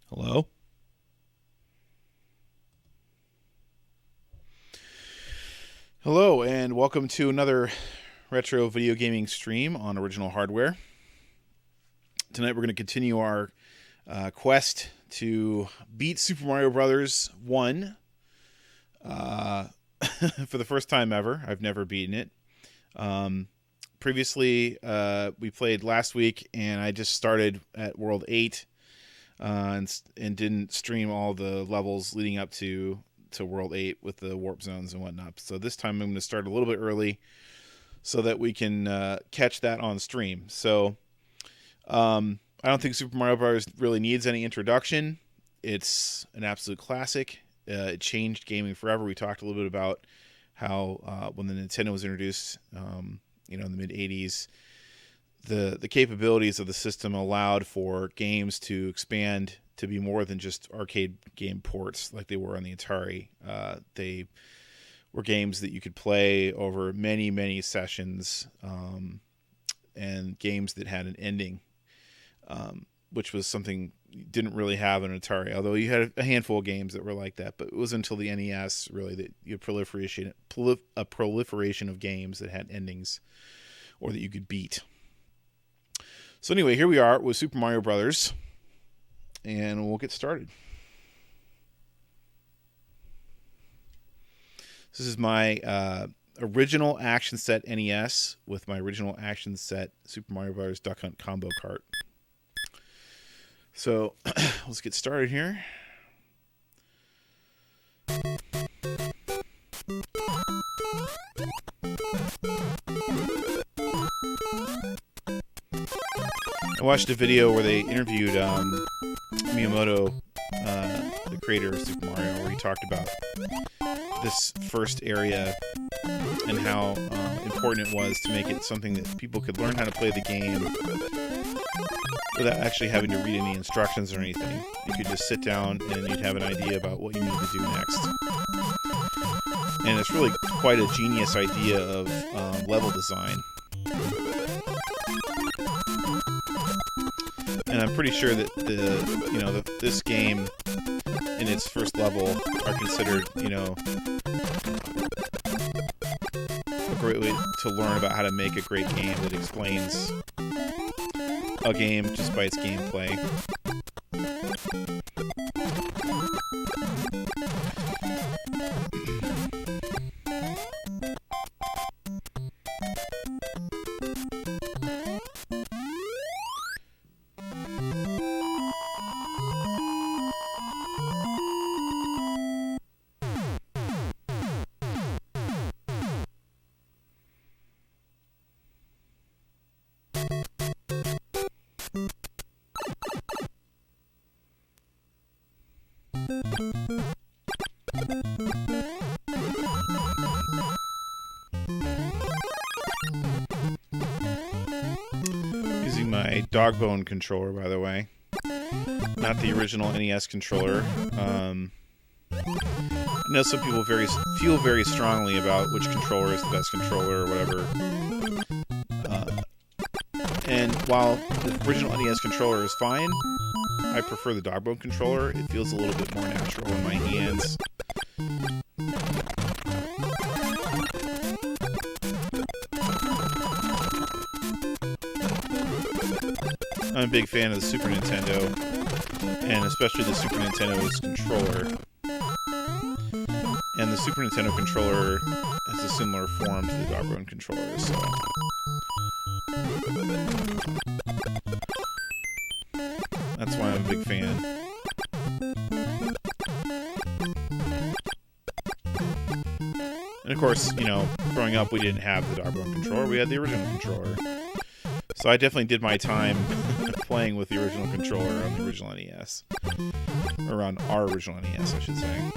Hello? Hello, and welcome to another retro video gaming stream on original hardware. Tonight we're going to continue our quest to beat Super Mario Bros. 1 for the first time ever. I've never beaten it. Previously, we played last week, and I just started at World 8 and didn't stream all the levels leading up to World 8 with the warp zones and whatnot. So this time I'm going to start a little bit early so that we can catch that on stream. So I don't think Super Mario Bros. Really needs any introduction. It's an absolute classic. It changed gaming forever. We talked a little bit about how when the Nintendo was introduced, in the mid-'80s, the capabilities of the system allowed for games to expand to be more than just arcade game ports like they were on the Atari. They were games that you could play over many, many sessions, and games that had an ending, which was something you didn't really have on Atari, although you had a handful of games that were like that. But it was until the NES, really, that you had a proliferation of games that had endings or that you could beat. So anyway, here we are with Super Mario Brothers, and we'll get started. This is my original action set NES with my original action set Super Mario Bros. Duck Hunt combo cart. So let's get started here. I watched a video where they interviewed Miyamoto, the creator of Super Mario, where he talked about this first area and how important it was to make it something that people could learn how to play the game without actually having to read any instructions or anything. You could just sit down and you'd have an idea about what you need to do next. And it's really quite a genius idea of level design. And I'm pretty sure that this game in its first level are considered, a great way to learn about how to make a great game that explains a game just by its gameplay. Using my dog bone controller, by the way, not the original NES controller. I know some people feel very strongly about which controller is the best controller or whatever. And while the original NES controller is fine, I prefer the dog bone controller. It feels a little bit more natural in my hands. I'm a big fan of the Super Nintendo, and especially the Super Nintendo's controller. And the Super Nintendo controller has a similar form to the dog bone controller, so that's why I'm a big fan. And of course, growing up we didn't have the dog bone controller, we had the original controller. So I definitely did my time playing with the original controller on the original NES. Or on our original NES, I should say.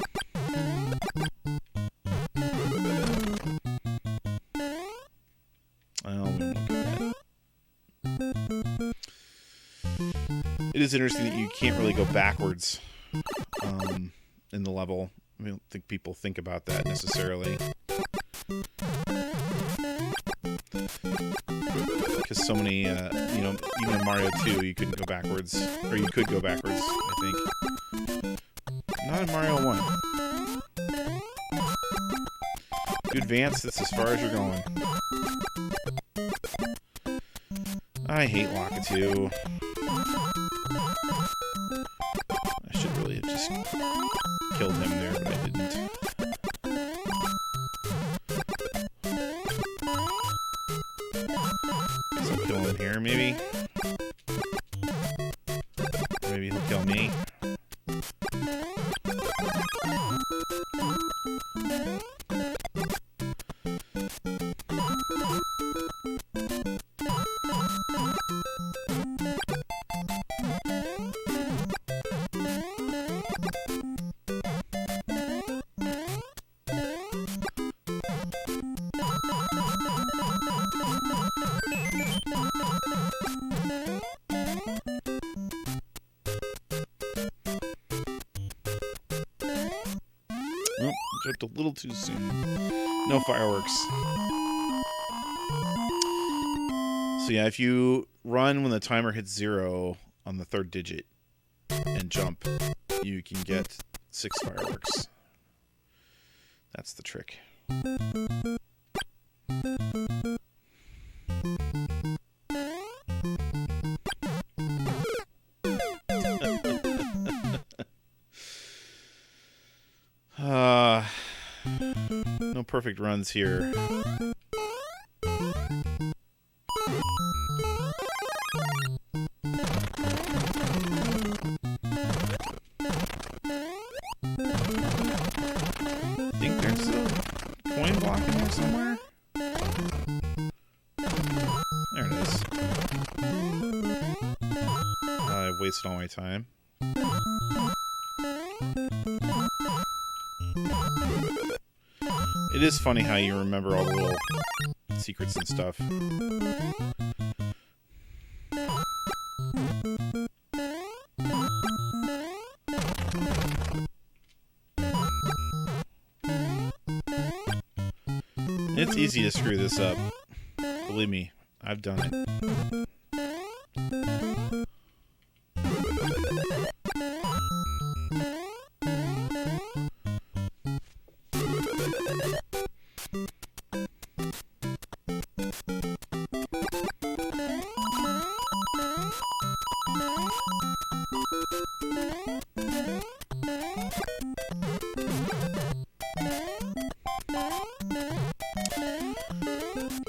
Oh, we won't get that. It is interesting that you can't really go backwards in the level. I don't think people think about that necessarily. Because so many, even in Mario 2, you couldn't go backwards. Or you could go backwards, I think. Not in Mario 1. If you advance, that's as far as you're going. I hate Lakitu. I should really have just killed him there, but I didn't. So I'll kill him here, maybe? Or maybe he'll kill me. Nope, jumped a little too soon. No fireworks. So yeah, if you run when the timer hits 0 on the 3rd digit and jump, you can get 6 fireworks. That's the trick. No perfect runs here. I think there's a coin block in there somewhere. There it is. I wasted all my time. It is funny how you remember all the little secrets and stuff. It's easy to screw this up. Believe me, I've done it.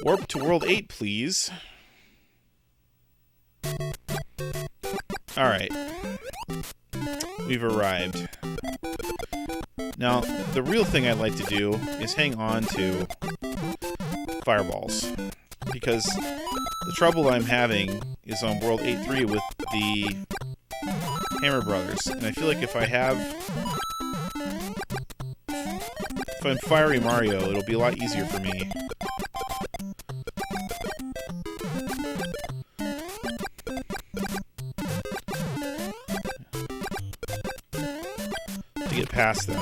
Warp to World 8, please. Alright. We've arrived. Now, the real thing I'd like to do is hang on to fireballs. Because the trouble I'm having is on World 8-3 with the Hammer Brothers. And I feel like if I'm Fiery Mario, it'll be a lot easier for me. To get past them.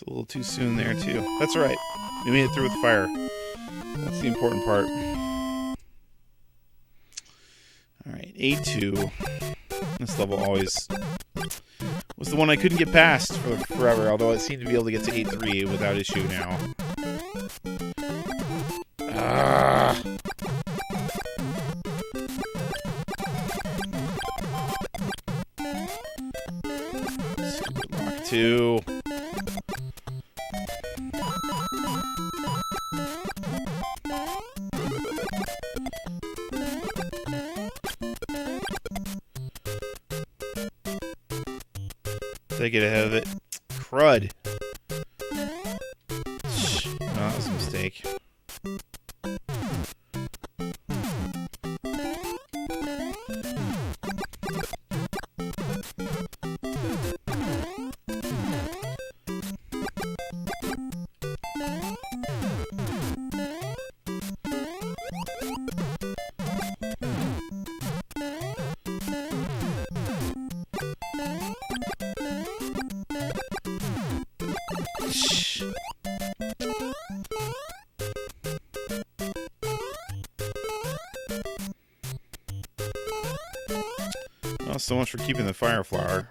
A little too soon there, too. That's right. We made it through with fire. That's the important part. Alright, A2. This level always was the one I couldn't get past for forever, although I seem to be able to get to A3 without issue now. Stupid Lock 2. Did I get ahead of it? Crud. No, that was a mistake. Well, so much for keeping the fire flower.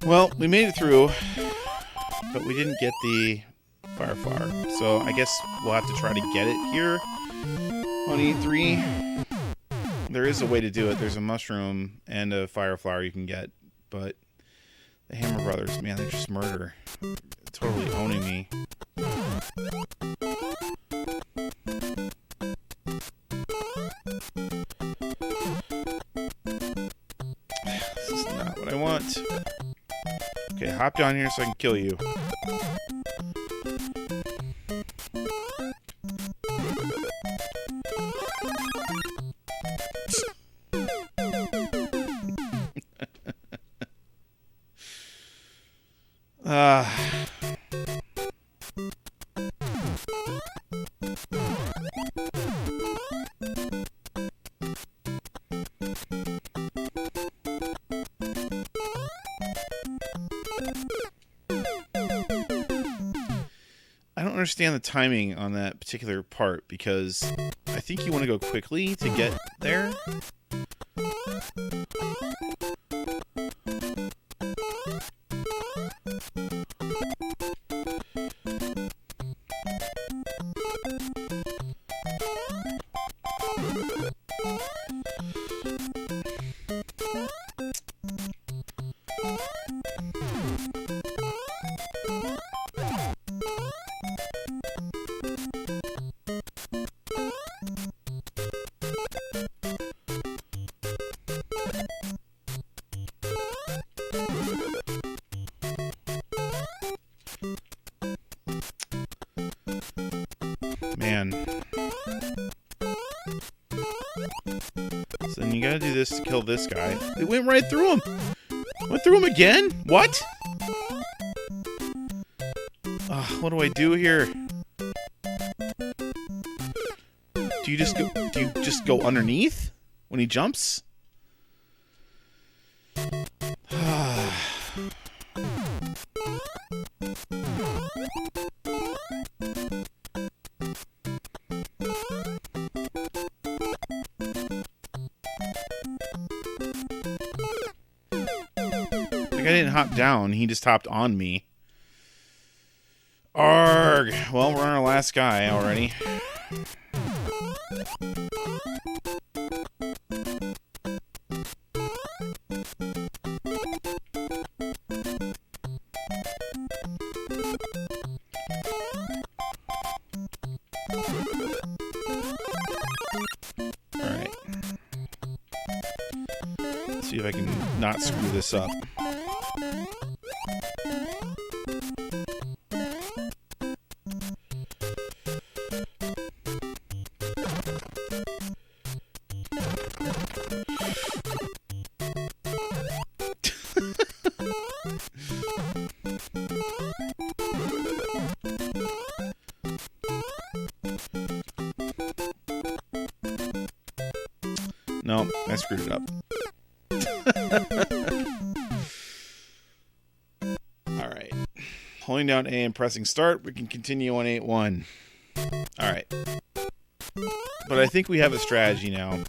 Well, we made it through, but we didn't get the fire flower. So I guess we'll have to try to get it here on E3. There is a way to do it. There's a mushroom and a fire flower you can get, but the Hammer Brothers, man, they're just murder. Totally owning me. This is not what I want. Okay, hop down here so I can kill you. I don't understand the timing on that particular part because I think you want to go quickly to get there. Man. So then you gotta do this to kill this guy. It went right through him! Went through him again? What? What do I do here? Do you just go underneath when he jumps? Like I didn't hop down, he just hopped on me. Arg! Well, we're on our last guy already. Alright. Let's see if I can not screw this up. No, I screwed it up. Alright. Holding down A and pressing start, we can continue on 8-1. Alright. But I think we have a strategy now.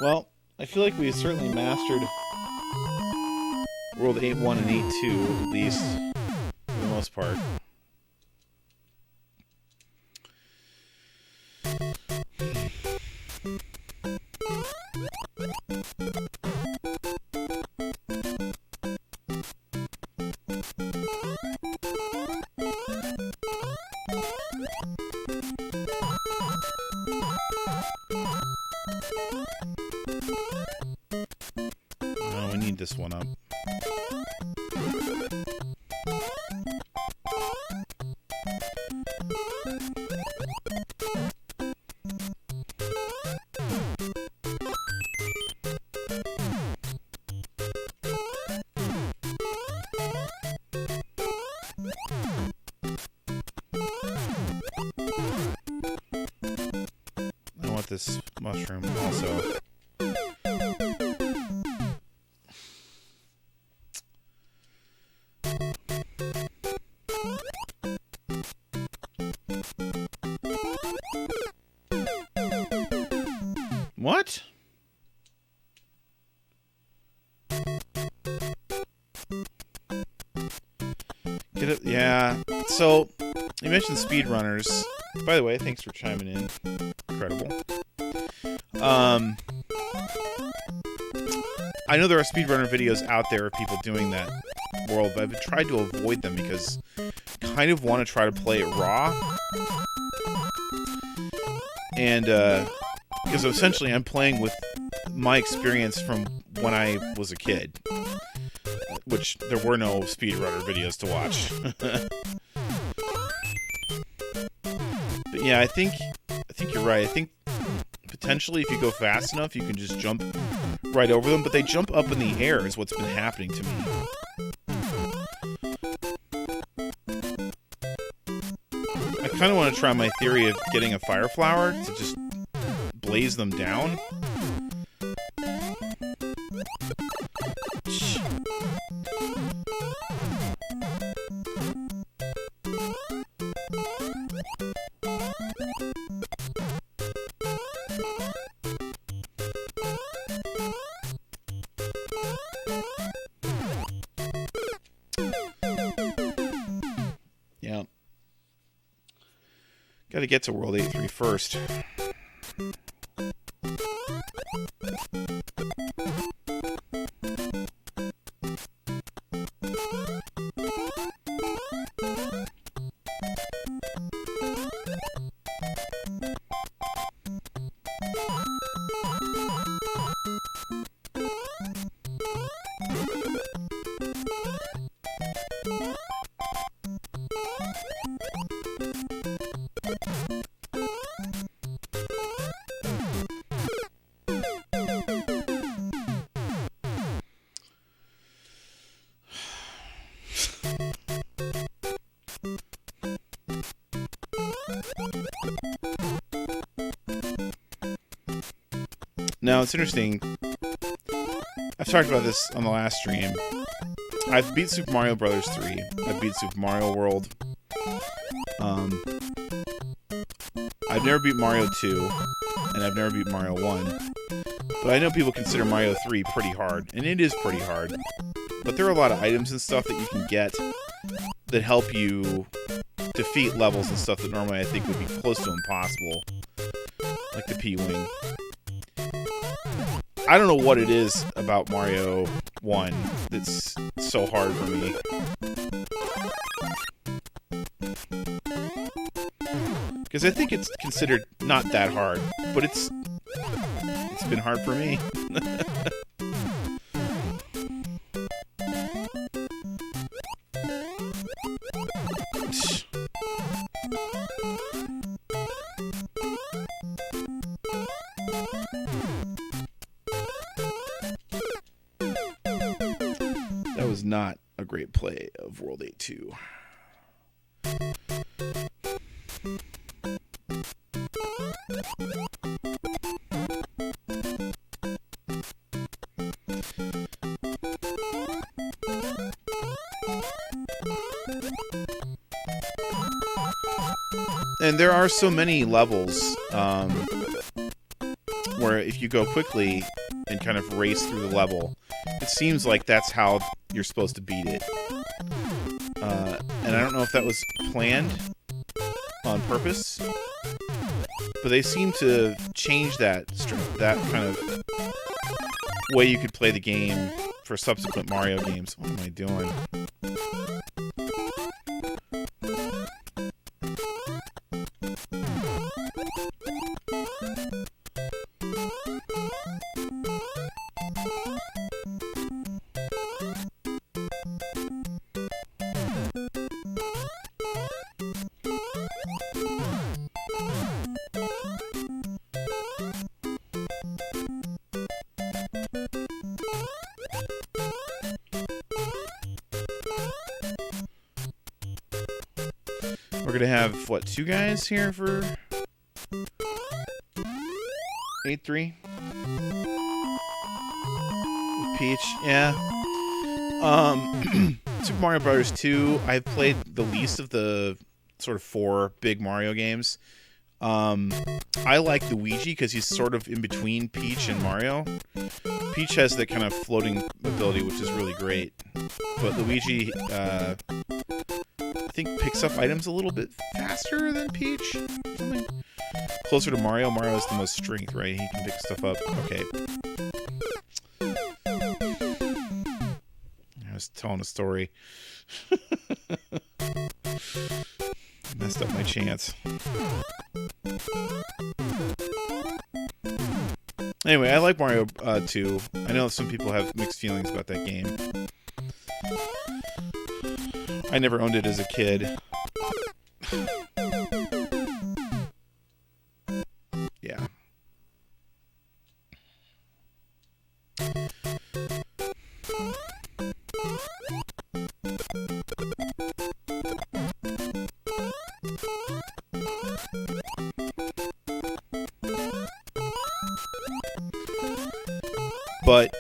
Well, I feel like we certainly mastered World 8.1 and 8.2, at least, for the most part. Oh, we need this one up. I want this mushroom also. What? Get it? Yeah. So, you mentioned speedrunners. By the way, thanks for chiming in. Incredible. I know there are speedrunner videos out there of people doing that world, but I've tried to avoid them because I kind of want to try to play it raw. And, because essentially I'm playing with my experience from when I was a kid, which there were no speedrunner videos to watch. But yeah, I think you're right. I think potentially if you go fast enough, you can just jump right over them, but they jump up in the air is what's been happening to me. I kind of want to try my theory of getting a fire flower to just blaze them down. Yeah. Got to get to World 8.3 first. Now, it's interesting. I've talked about this on the last stream. I've beat Super Mario Bros. 3. I've beat Super Mario World. I've never beat Mario 2. And I've never beat Mario 1. But I know people consider Mario 3 pretty hard. And it is pretty hard. But there are a lot of items and stuff that you can get that help you defeat levels and stuff that normally I think would be close to impossible. Like the P-Wing. I don't know what it is about Mario 1 that's so hard for me. Because I think it's considered not that hard, but it's been hard for me. That was not a great play of World 8.2. And there are so many levels where if you go quickly and kind of race through the level, it seems like that's how you're supposed to beat it. And I don't know if that was planned on purpose, but they seem to change that kind of way you could play the game for subsequent Mario games. What am I doing? We're gonna have, what, 2 guys here for 8-3? With Peach, yeah. Super Mario Bros. 2, I've played the least of the sort of 4 big Mario games. I like Luigi because he's sort of in between Peach and Mario. Peach has that kind of floating ability, which is really great. But Luigi, I think, picks up items a little bit faster than Peach. Something closer to Mario. Mario has the most strength, right? He can pick stuff up. Okay. I was telling a story. Messed up my chance. Anyway, I like Mario 2. I know some people have mixed feelings about that game. I never owned it as a kid. Yeah. But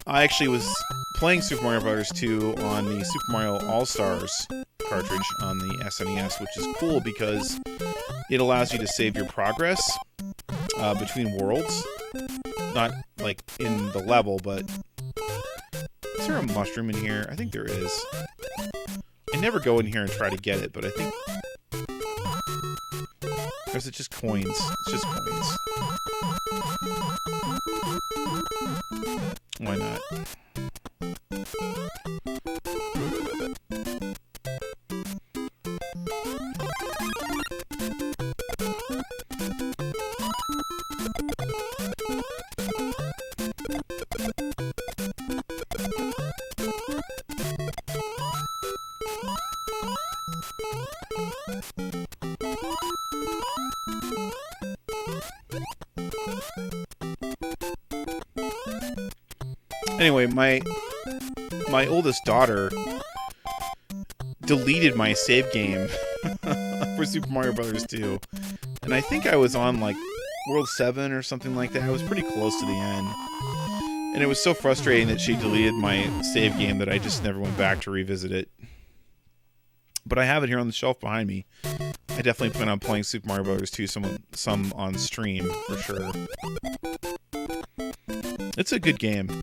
I actually was playing Super Mario Bros. 2 on the Super Mario All-Stars cartridge on the SNES, which is cool because it allows you to save your progress between worlds. Not, like, in the level, but... Is there a mushroom in here? I think there is. I never go in here and try to get it, but I think... Or is it just coins? It's just coins. Why not? Anyway, my oldest daughter deleted my save game for Super Mario Bros. 2. And I think I was on, like, World 7 or something like that. I was pretty close to the end. And it was so frustrating that she deleted my save game that I just never went back to revisit it. But I have it here on the shelf behind me. I definitely plan on playing Super Mario Bros. 2 some on stream, for sure. It's a good game.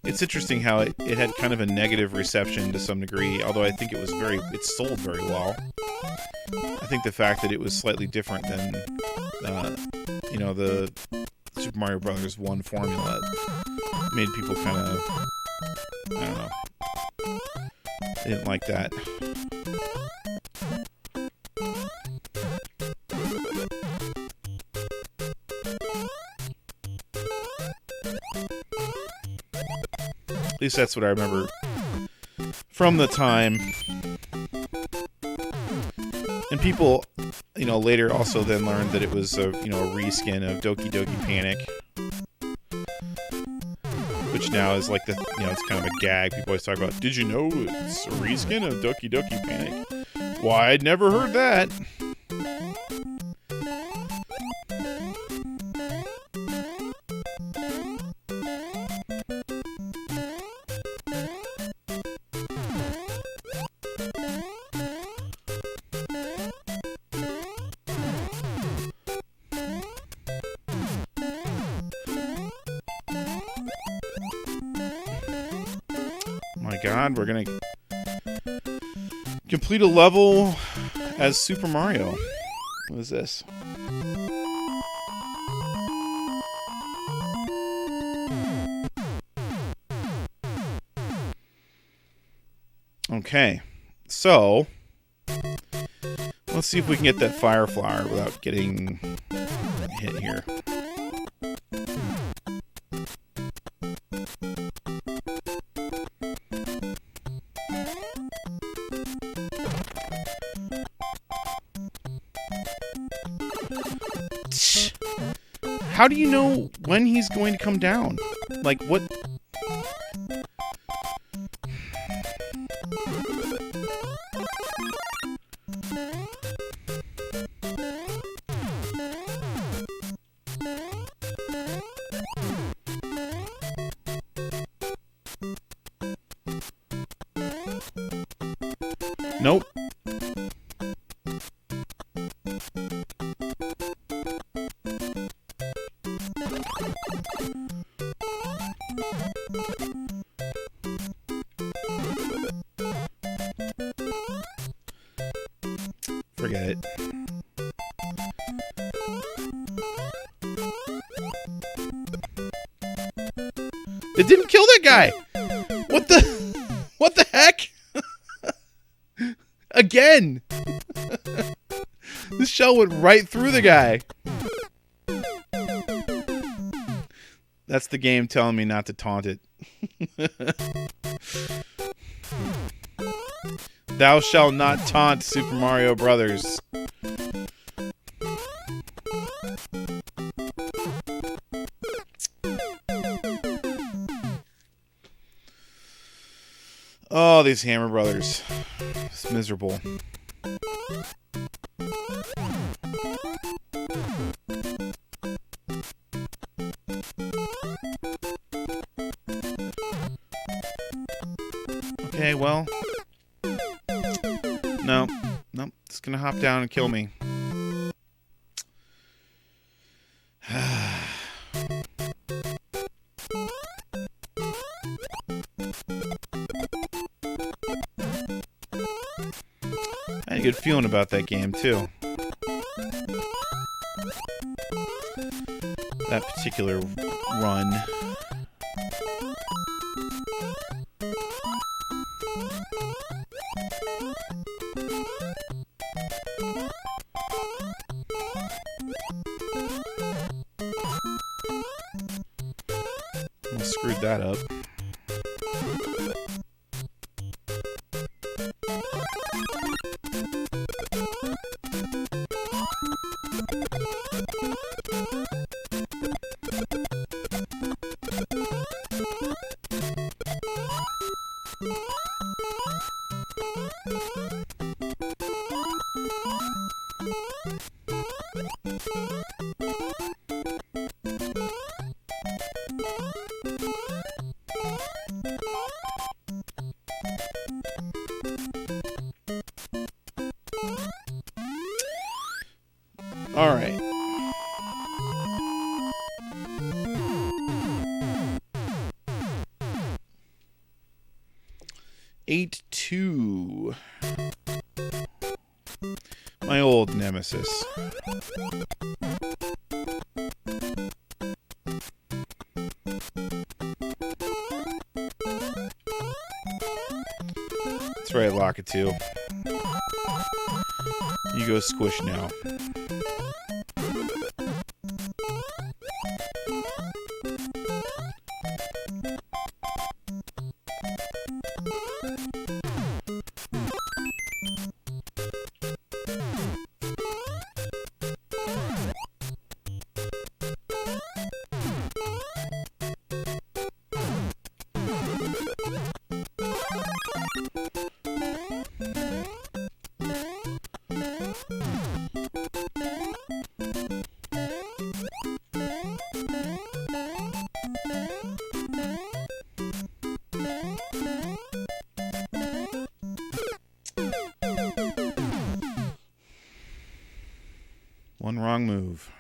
It's interesting how it had kind of a negative reception to some degree, although I think it sold very well. I think the fact that it was slightly different than, the Super Mario Bros. 1 formula made people kind of, I don't know, they didn't like that. At least that's what I remember from the time. And people, later also then learned that it was a reskin of Doki Doki Panic, which now is like it's kind of a gag. People always talk about, did you know it's a reskin of Doki Doki Panic? Why, I'd never heard that. my god, we're gonna complete a level as Super Mario. What is this? Okay, so let's see if we can get that fire flower without getting hit here. How do you know when he's going to come down? Like, what? Nope. Forget it. It didn't kill that guy. What the heck? Again. This shell went right through the guy. That's the game telling me not to taunt it. Thou shalt not taunt Super Mario Brothers. Oh, these Hammer Brothers. It's miserable. Okay, well. No. Nope. It's gonna hop down and kill me. I had a good feeling about that game, too. That particular run. I screwed that up. All right. Eight two. My old nemesis. That's right, Lockatoo. You go squish now. One wrong move.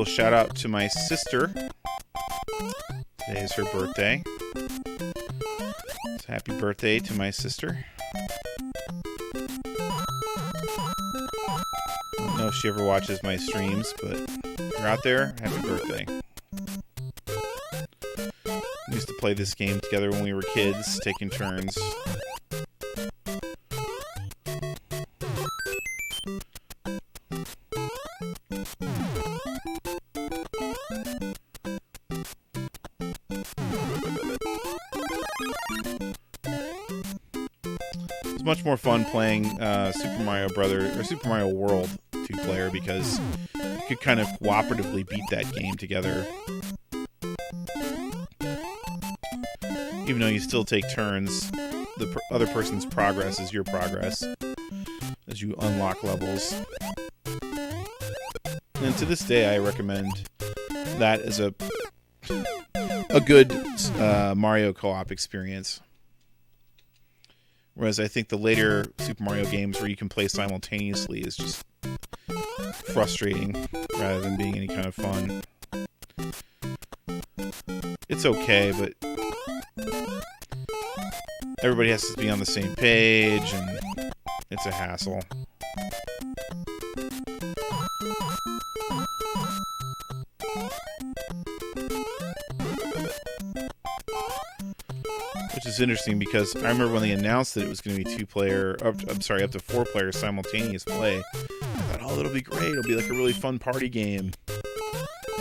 shout out to my sister. Today is her birthday. So happy birthday to my sister. I don't know if she ever watches my streams, but if you're out there, happy birthday. We used to play this game together when we were kids, taking turns. It's much more fun playing Super Mario Brothers or Super Mario World 2-player because you could kind of cooperatively beat that game together. Even though you still take turns, the other person's progress is your progress as you unlock levels. And to this day, I recommend that as a good Mario co-op experience. Whereas I think the later Super Mario games where you can play simultaneously is just frustrating rather than being any kind of fun. It's okay, but everybody has to be on the same page, and it's a hassle. Which is interesting because I remember when they announced that it was going to be up to 4-player simultaneous play. I thought, oh, it'll be great. It'll be like a really fun party game.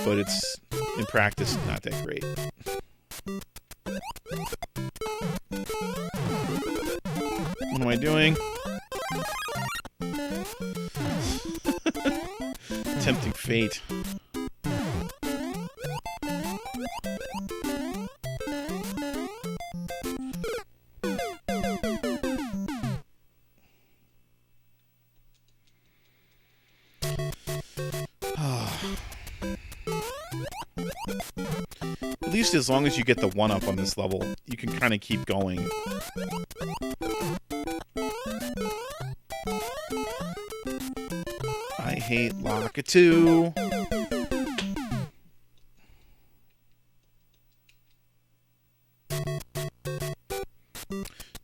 But it's, in practice, not that great. What am I doing? Tempting fate. At least as long as you get the 1-up on this level, you can kind of keep going. I hate Lakitu.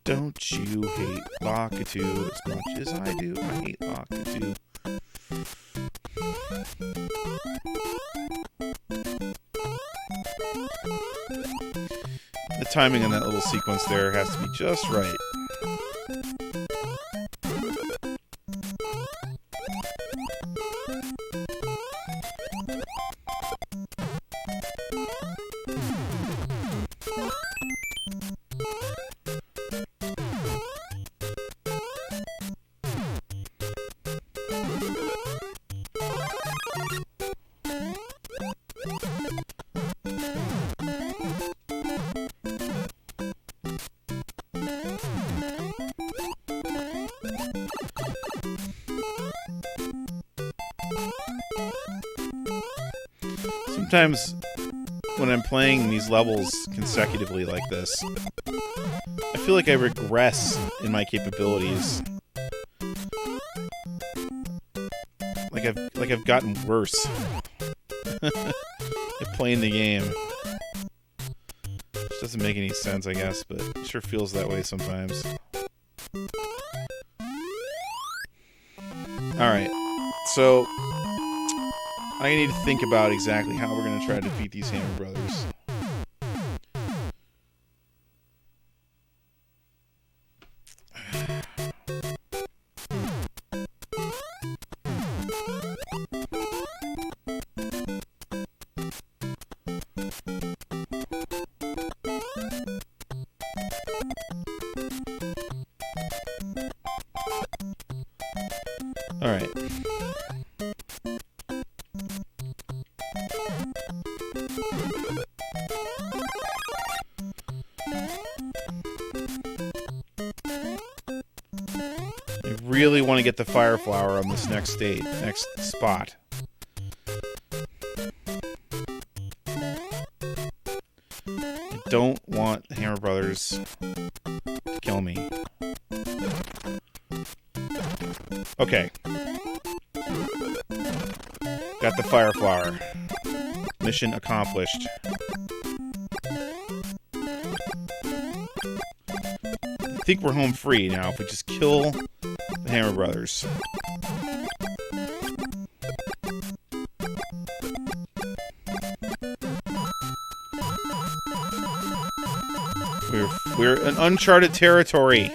Don't you hate Lakitu as much as I do? I hate Lakitu. The timing on that little sequence there has to be just right. Sometimes when I'm playing these levels consecutively like this, I feel like I regress in my capabilities. Like I've gotten worse at playing the game. Which doesn't make any sense, I guess, but it sure feels that way sometimes. Alright, so I need to think about exactly how we're going to try to defeat these Hammer Brothers. Alright. I really want to get the Fire Flower on this next spot. I don't want the Hammer Brothers to kill me. Okay. Got the Fire Flower. Mission accomplished. I think we're home free now if we just kill the Hammer Brothers. We're in uncharted territory.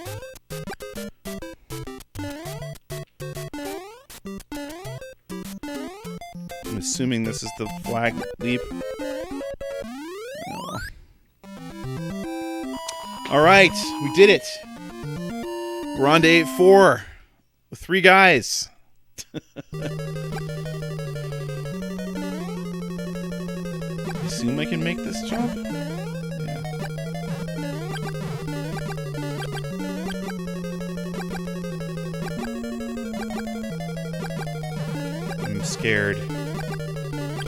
I'm assuming this is the flag leap. Oh. All right, we did it. We're on to 8-4 with 3 guys. Assume I can make this jump? Yeah. I'm scared.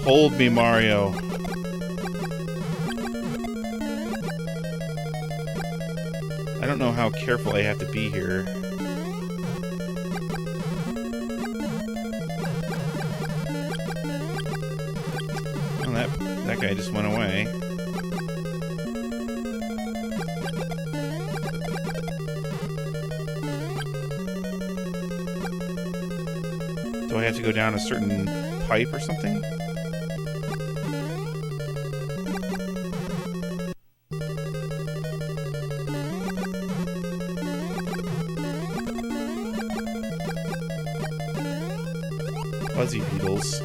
Hold me, Mario. I don't know how careful I have to be here. Well, that guy just went away. Do I have to go down a certain pipe or something? Fuzzy beetles.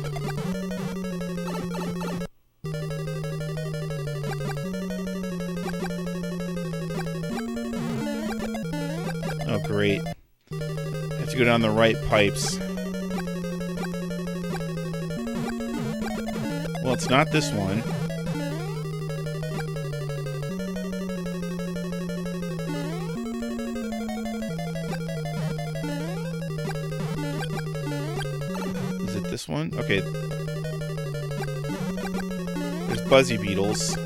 Oh, great. I have to go down the right pipes. Well, it's not this one. Is it this one? Okay. There's Buzzy Beetles.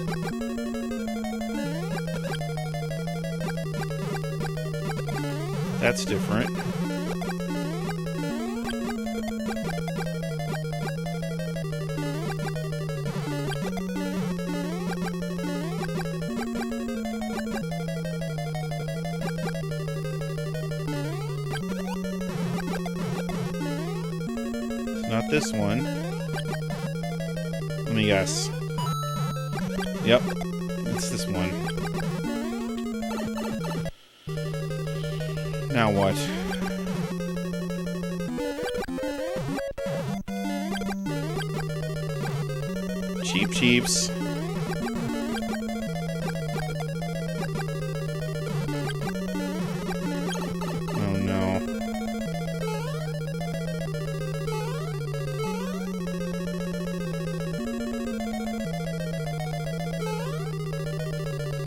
That's different. Not this one. Let me guess. Yep, it's this one. Now what? Cheap cheeps. Oh no.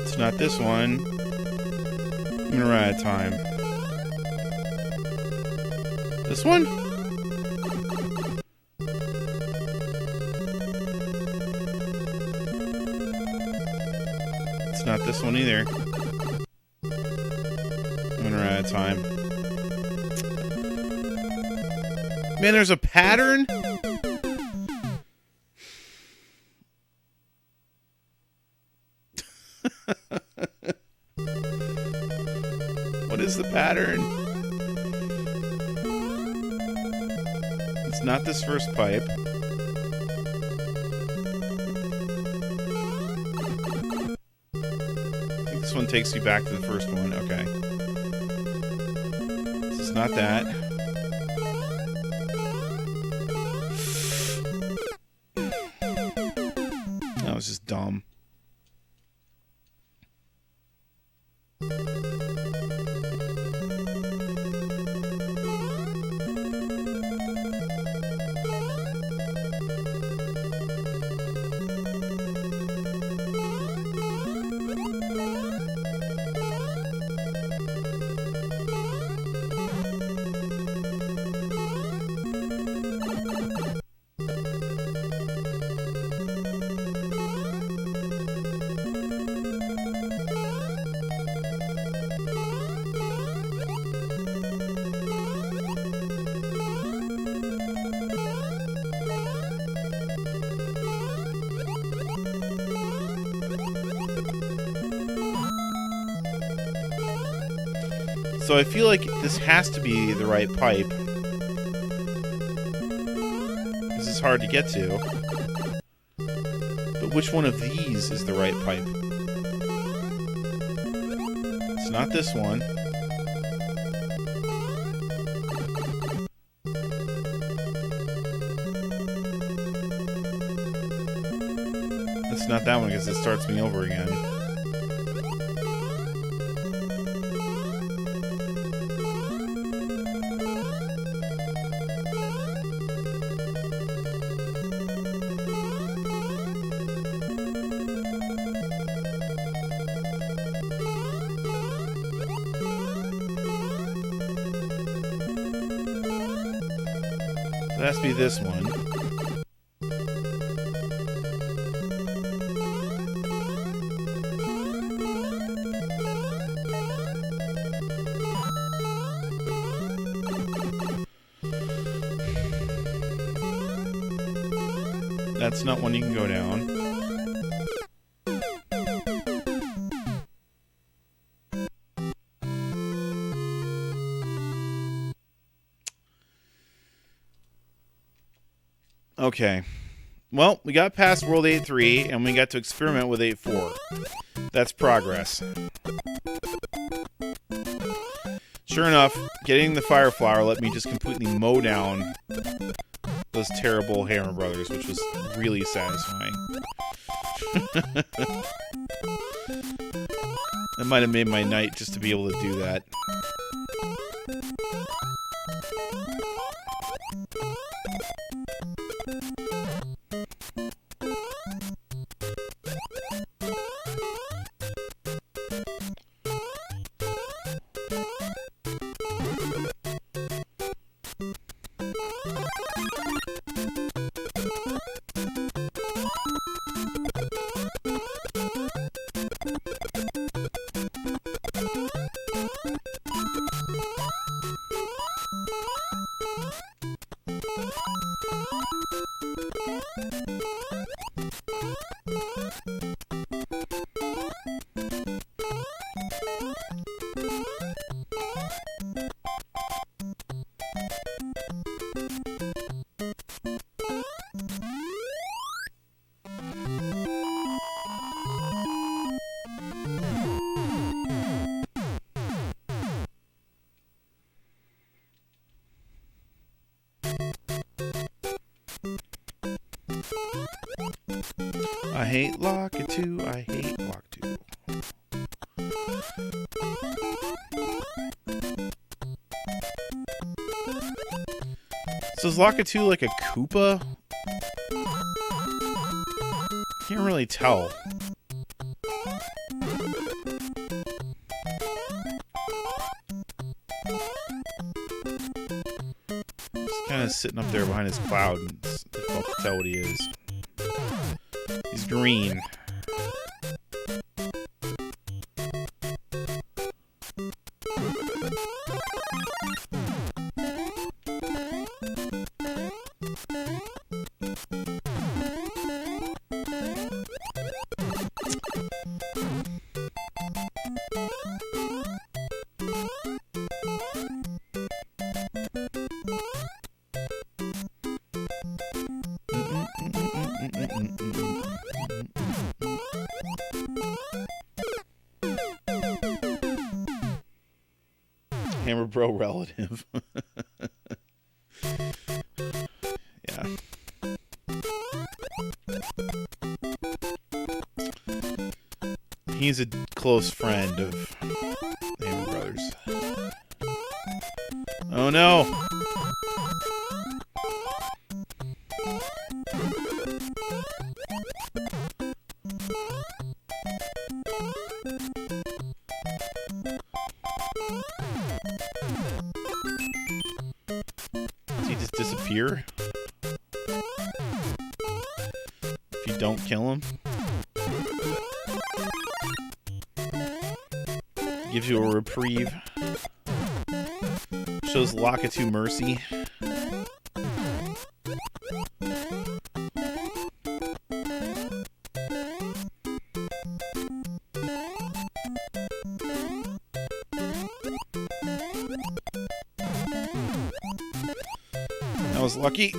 It's not this one. I'm gonna run out of time. This one? It's not this one either. I'm gonna run out of time. Man, there's a pattern? What is the pattern? It's not this first pipe. I think this one takes you back to the first one. Okay. This is not that. That was just dumb. So I feel like this has to be the right pipe. This is hard to get to. But which one of these is the right pipe? It's not this one. It's not that one because it starts me over again. It has to be this one. That's not one you can go down. Okay. Well, we got past World 8.3, and we got to experiment with 8.4. That's progress. Sure enough, getting the Fire Flower let me just completely mow down those terrible Hammer Brothers, which was really satisfying. That might have made my night just to be able to do that. I hate Locket 2, I hate Lock 2. So is Locket 2 like a Koopa? Can't really tell. He's kind of sitting up there behind his cloud, and it's difficult to tell what he is. He's green. Hammer Bro relative. Yeah. He's a close friend of the Hammer Brothers. Oh no! Does he just disappear? If you don't kill him? Gives you a reprieve. Shows Locket 2 mercy. That was lucky.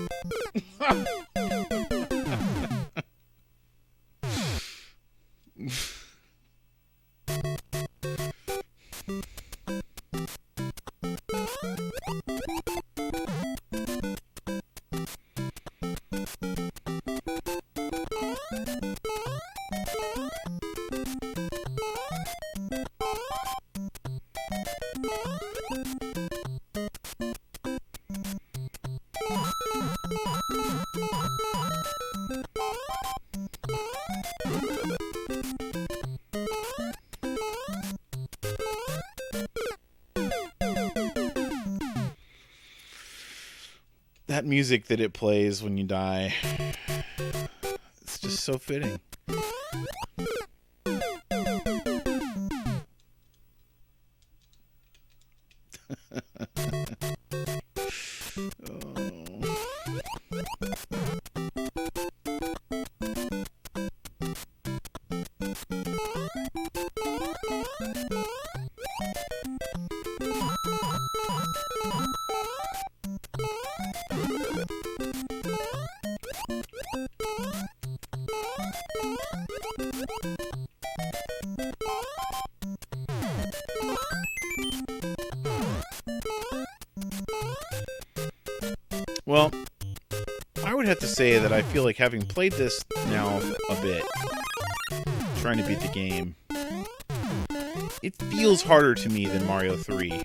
That music that it plays when you die, it's just so fitting. Well, I would have to say that I feel like having played this now a bit, trying to beat the game, it feels harder to me than Mario 3.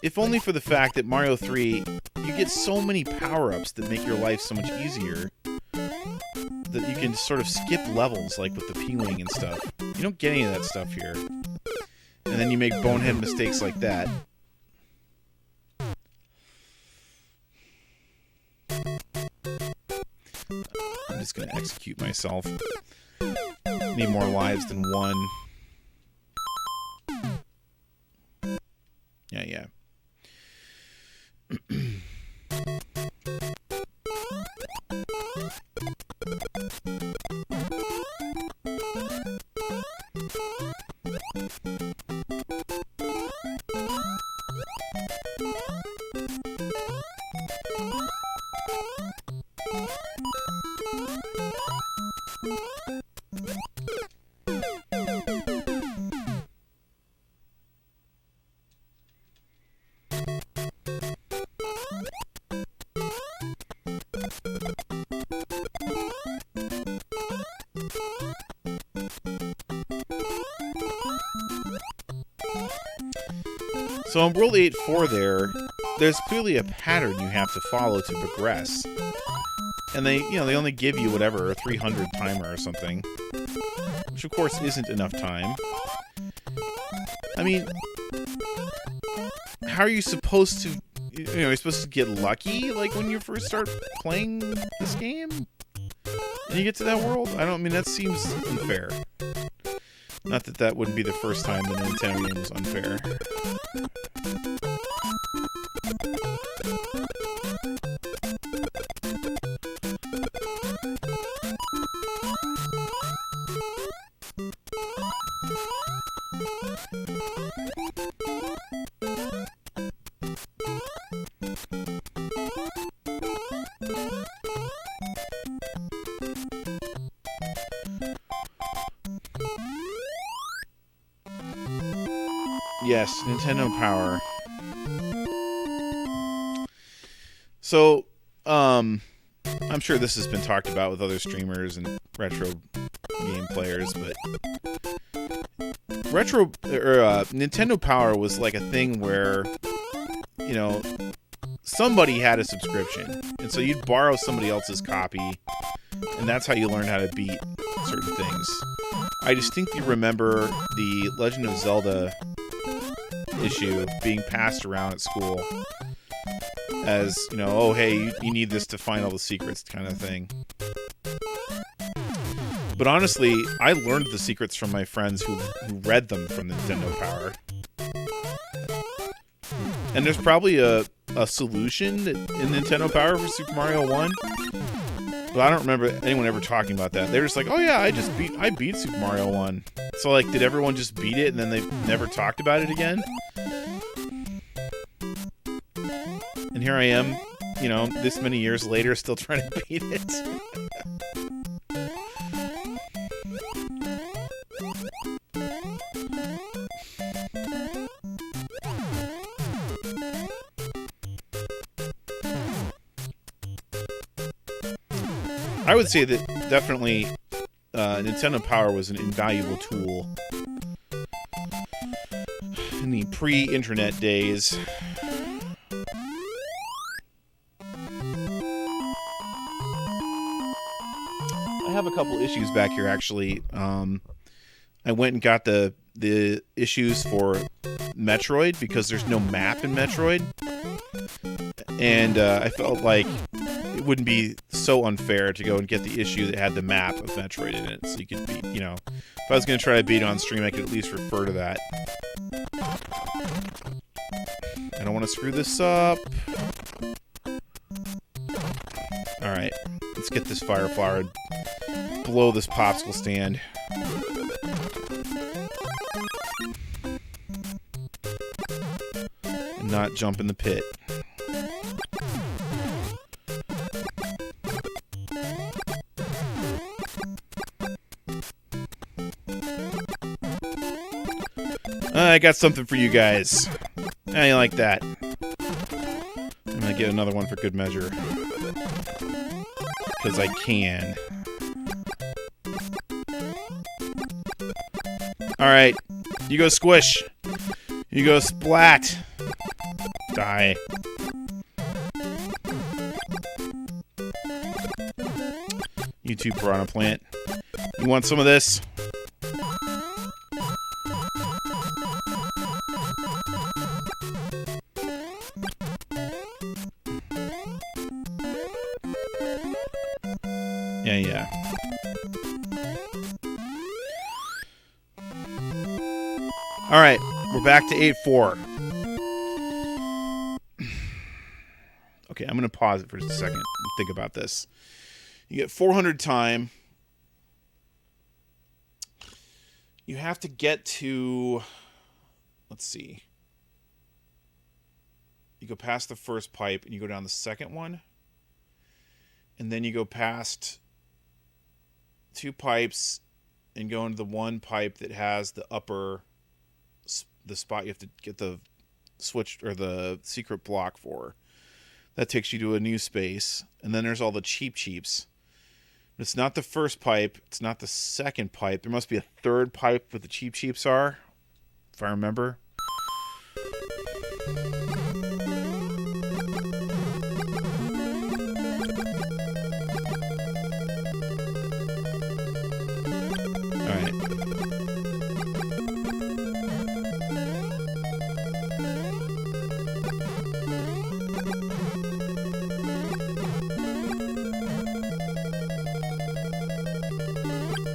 If only for the fact that Mario 3, you get so many power-ups that make your life so much easier that you can sort of skip levels, like with the P-Wing and stuff. You don't get any of that stuff here. And then you make bonehead mistakes like that. I'm just going to execute myself. Need more lives than one. Yeah. So in World 8-4 there's clearly a pattern you have to follow to progress. And they only give you whatever, a 300 timer or something. Which of course isn't enough time. I mean, how are you supposed to, you're supposed to get lucky, like when you first start playing this game? And you get to that world? That seems unfair. Not that that wouldn't be the first time the Nintendo game was unfair. Yes, Nintendo Power. So, I'm sure this has been talked about with other streamers and retro game players, but Nintendo Power was like a thing where, somebody had a subscription, and so you'd borrow somebody else's copy, and that's how you learn how to beat certain things. I distinctly remember the Legend of Zelda issue being passed around at school as, oh, hey, you need this to find all the secrets kind of thing. But honestly, I learned the secrets from my friends who read them from Nintendo Power. And there's probably a solution in Nintendo Power for Super Mario 1, but I don't remember anyone ever talking about that. They were just like, oh yeah, I beat Super Mario 1. So like, did everyone just beat it and then they never talked about it again? And And here I am, you know, this many years later, still trying to beat it. I would say that definitely Nintendo Power was an invaluable tool in the pre-internet days. I have a couple issues back here, actually. I went and got the issues for Metroid because there's no map in Metroid. And I felt like it wouldn't be so unfair to go and get the issue that had the map of Metroid in it. So you could beat, you know, if I was going to try to beat it on stream, I could at least refer to that. I don't want to screw this up. Alright, let's get this fire flower and blow this popsicle stand. And not jump in the pit. I got something for you guys. How you like that? I'm gonna get another one for good measure. Because I can. Alright. You go squish. You go splat. Die. You too, piranha plant. You want some of this? Yeah. Alright, we're back to 8-4. Okay, I'm going to pause it for just a second and think about this. You get 400 time. You have to get to... Let's see. You go past the first pipe and you go down the second one. And then you go past 2 pipes and go into the one pipe that has the upper, the spot you have to get the switch or the secret block for. That takes you to a new space. And then there's all the cheeps. It's not the first pipe. It's not the second pipe. There must be a third pipe where the cheeps are, if I remember.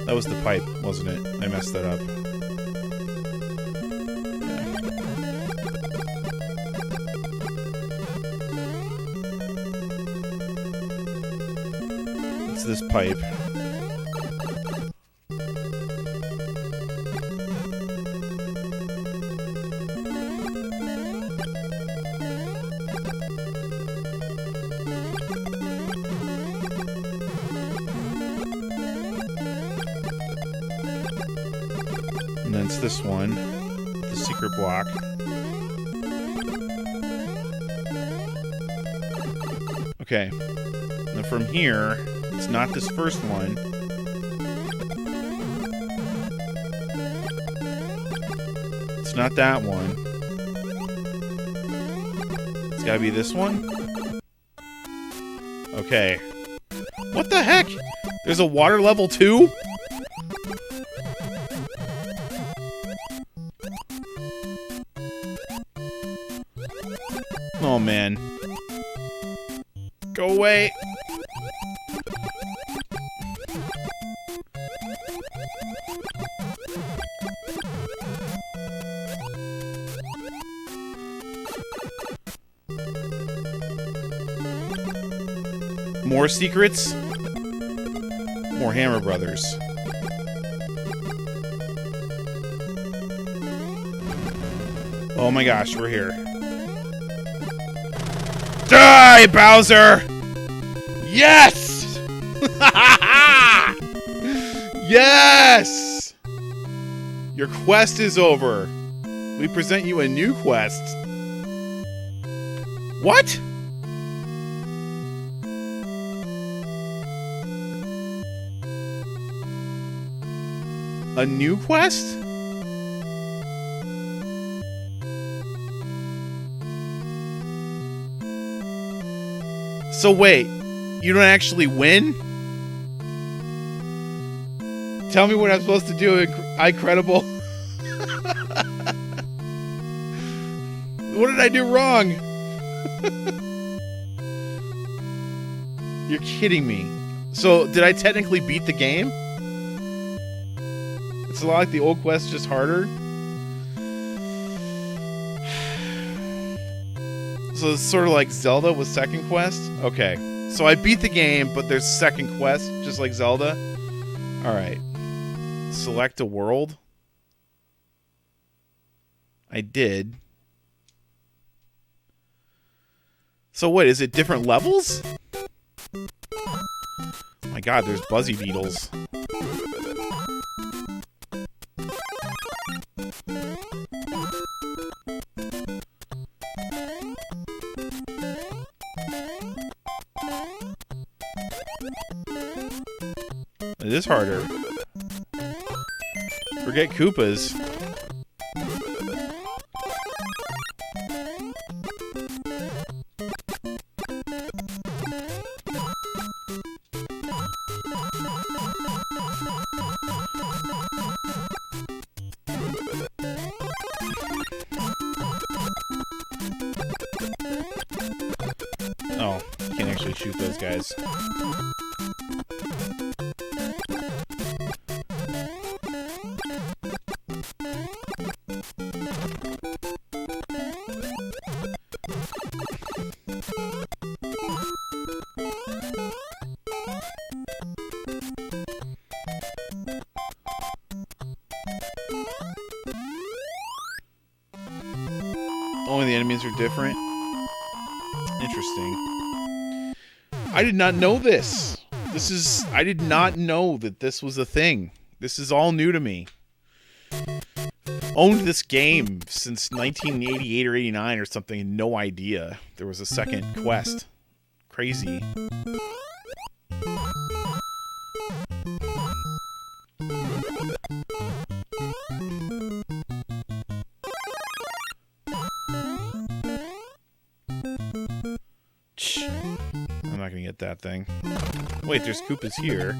That was the pipe, wasn't it? I messed that up. Yeah. It's this pipe. And then it's this one, the secret block. Okay. Now from here, it's not this first one. It's not that one. It's gotta be this one? Okay. What the heck? There's a water level 2? Oh, man. Go away. More secrets? More Hammer Brothers. Oh my gosh, we're here. Die, Bowser! Yes! Yes! Your quest is over. We present you a new quest. What? A new quest? So wait, you don't actually win? Tell me what I'm supposed to do, iCredible. What did I do wrong? You're kidding me. So, did I technically beat the game? It's a lot like the old quest, just harder. So it's sort of like Zelda with second quest? Okay. So I beat the game, but there's second quest, just like Zelda? Alright. Select a world. I did. So what, is it different levels? Oh my god, there's buzzy beetles. It is harder. Forget Koopas. Oh, you can't actually shoot those guys. Only the enemies are different. Interesting. I did not know this. I did not know that this was a thing. This is all new to me. Owned this game since 1988 or 89 or something, and no idea there was a second quest. Crazy. I'm not gonna get that thing. Wait, there's Koopas here.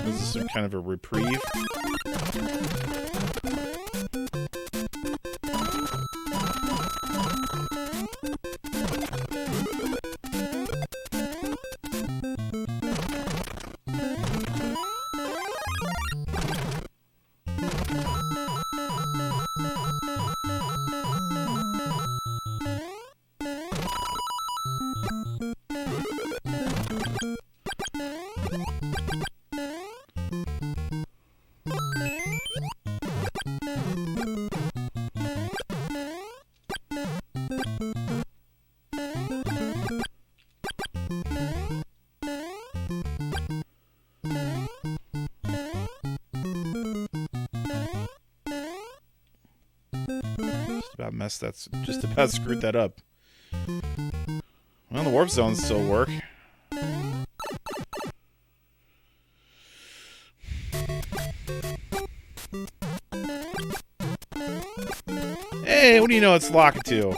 Is this some kind of a reprieve? Just about screwed that up. Well, the warp zones still work. Hey, what do you know it's Lakitu?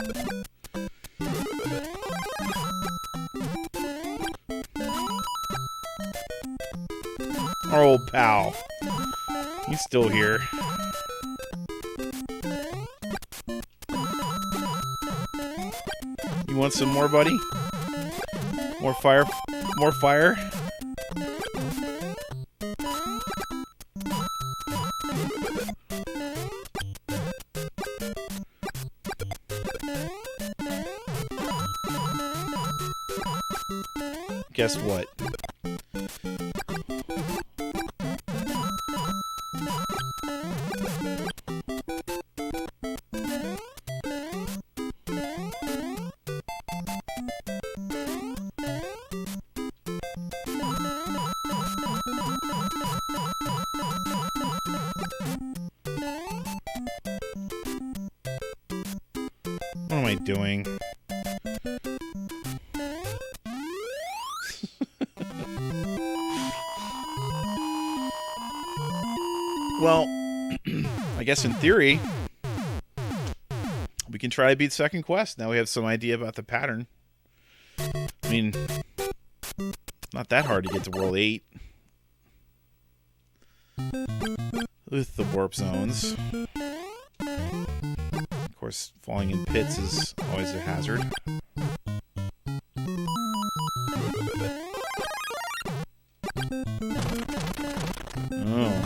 Our old pal. He's still here. You want some more, buddy? More fire? More fire? Guess what? I doing? Well, I guess in theory, we can try to beat second quest. Now we have some idea about the pattern. I mean, not that hard to get to World 8. With the warp zones. Of course, falling in pits is always a hazard. Oh.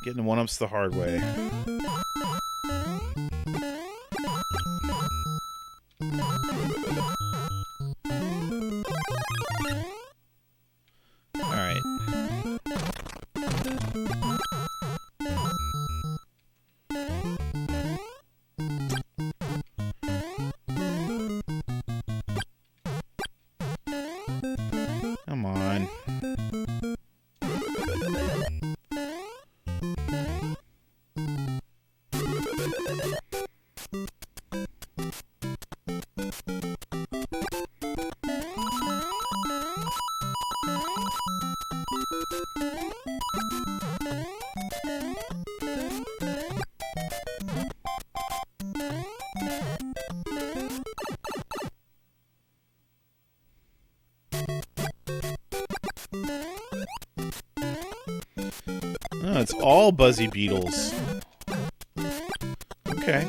Getting one-ups the hard way. Alright. Come on. Oh, it's all Buzzy Beetles. Okay.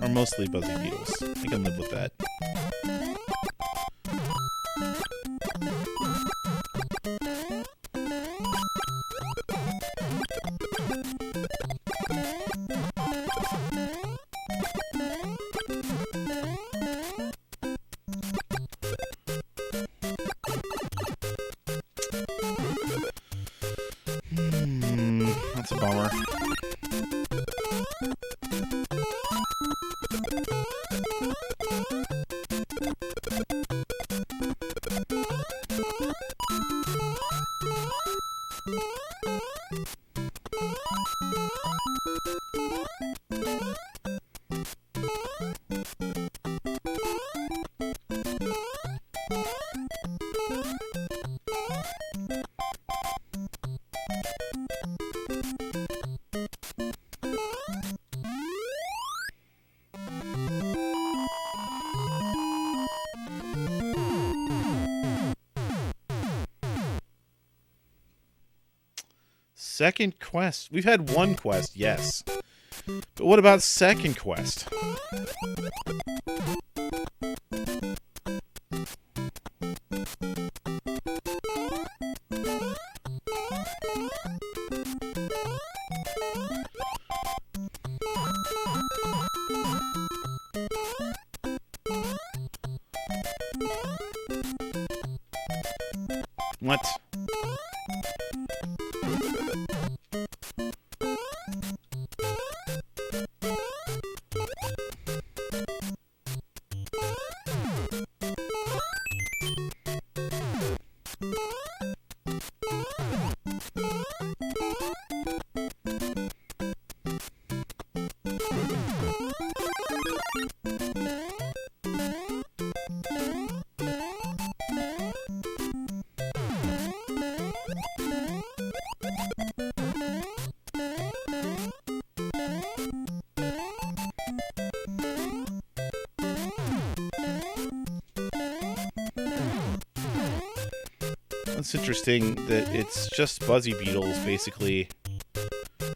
Or mostly Buzzy Beetles. I can live with that. That's a bummer. Second quest. We've had one quest, yes. But what about second quest? What? It's interesting that it's just Buzzy Beetles, basically,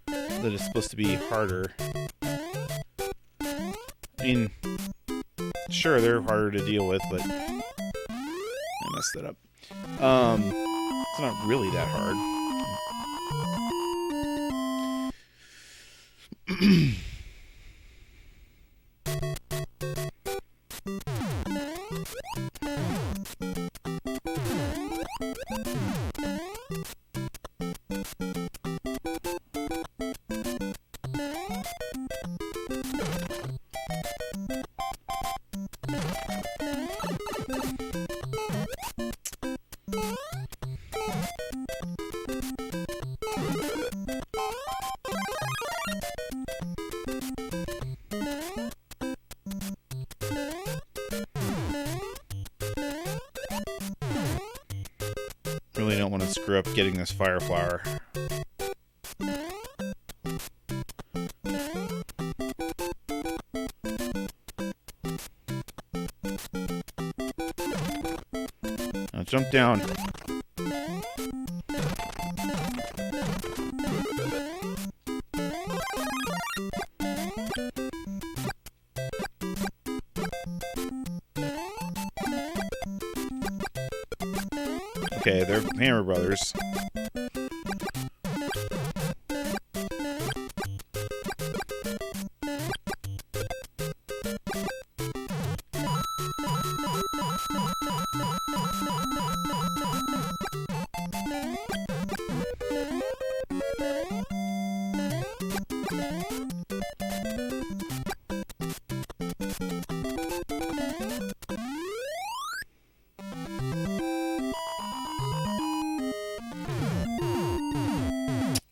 that it's supposed to be harder. I mean, sure, they're harder to deal with, but I messed that up. It's not really that hard. screw up getting this fire flower. Now jump down. Okay, they're Hammer Brothers.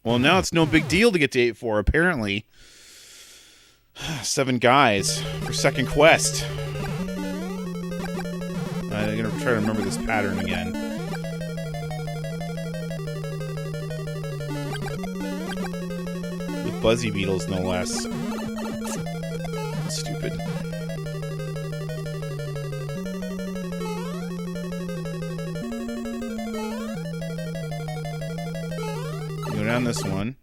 Well, now it's no big deal to get to 8-4, apparently. 7 guys for second quest. I'm going to try to remember this pattern again. With Buzzy Beetles, no less. Stupid. Go down this one.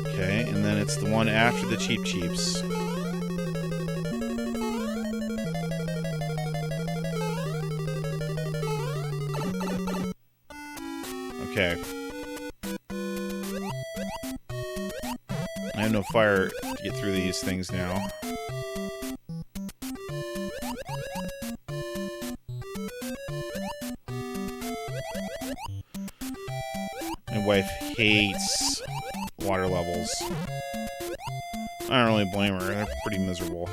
Okay, and then it's the one after the Cheep Cheeps. Okay. I have no fire to get through these things now. My wife hates water levels. I don't really blame her. They're pretty miserable.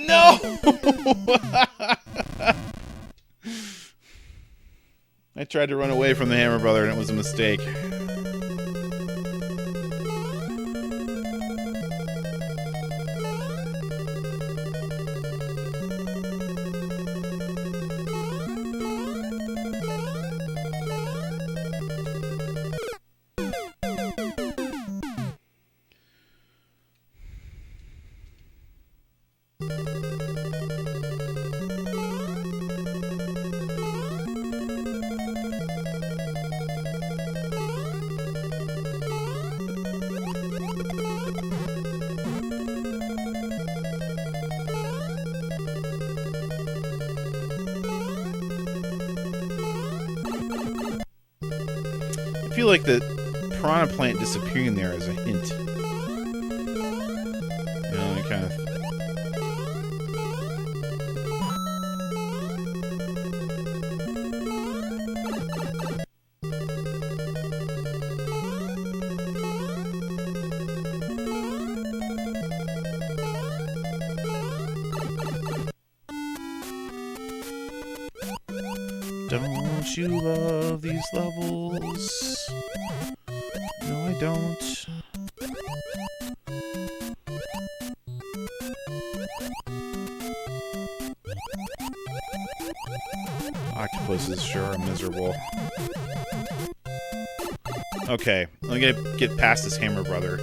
No! I tried to run away from the Hammer Brother and it was a mistake. I feel like the piranha plant disappearing there is a hint. You know, it kind of... Don't you love these levels? No, I don't. Octopuses sure are miserable. Okay, I'm gonna get past this Hammer Brother.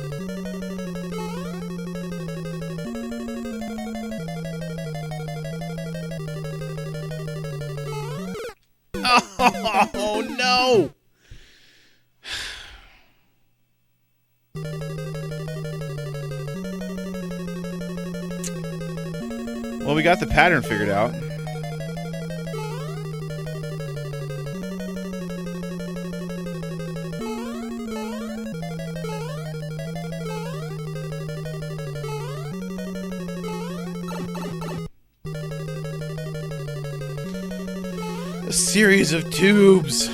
Oh no! Well, we got the pattern figured out. series of tubes.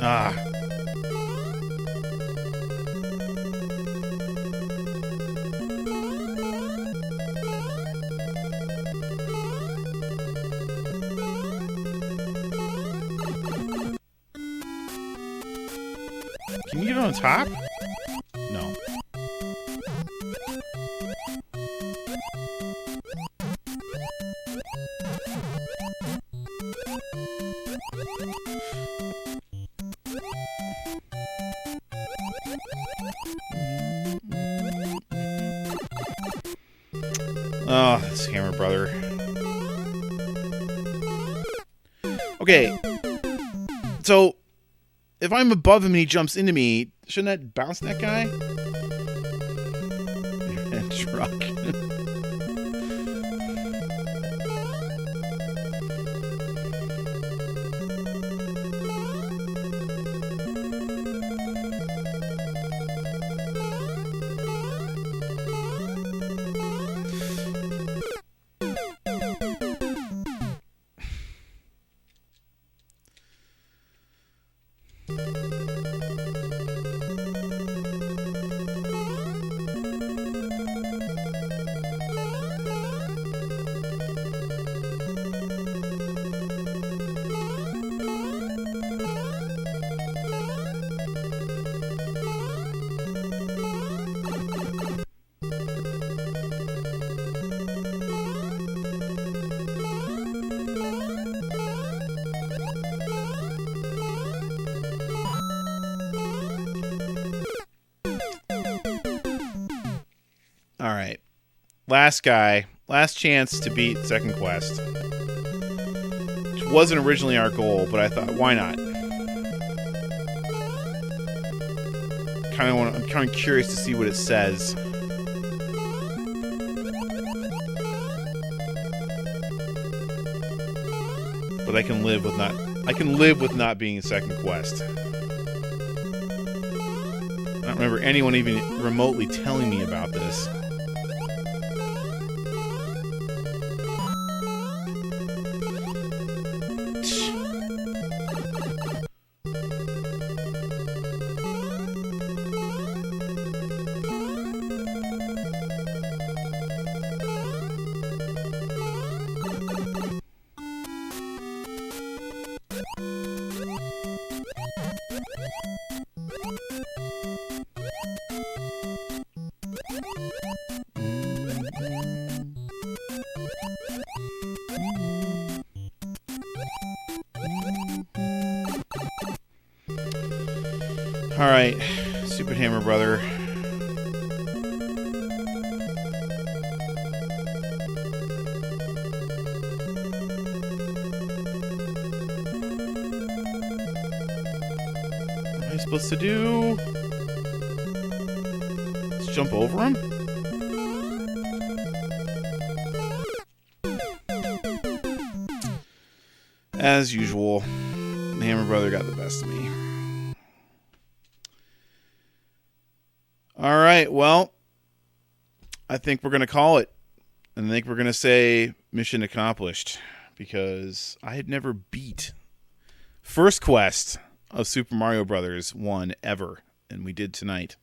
Ah. Can you get on top? No. Oh, this Hammer Brother. Okay. So, if I'm above him and he jumps into me, shouldn't that bounce that guy? And truck. All right. Last guy. Last chance to beat second quest. Which wasn't originally our goal, but I thought, why not? I'm kind of curious to see what it says. But I can live with not being a second quest. I don't remember anyone even remotely telling me about this. Alright, Super Hammer Brother. What am I supposed to do? Let's jump over him? As usual, the Hammer Brother got the best of me. All right, well, I think we're going to call it. And I think we're going to say mission accomplished. Because I had never beat first quest of Super Mario Brothers 1 ever. And we did tonight.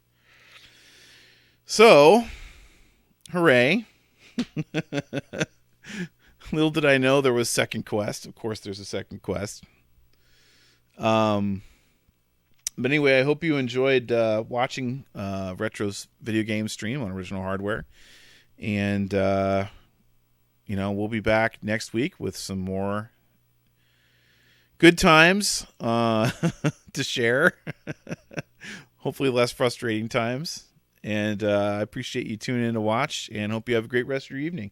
So, hooray. Little did I know there was second quest. Of course there's a second quest. But anyway, I hope you enjoyed watching Retro's video game stream on original hardware. And, we'll be back next week with some more good times to share. Hopefully less frustrating times. And I appreciate you tuning in to watch and hope you have a great rest of your evening.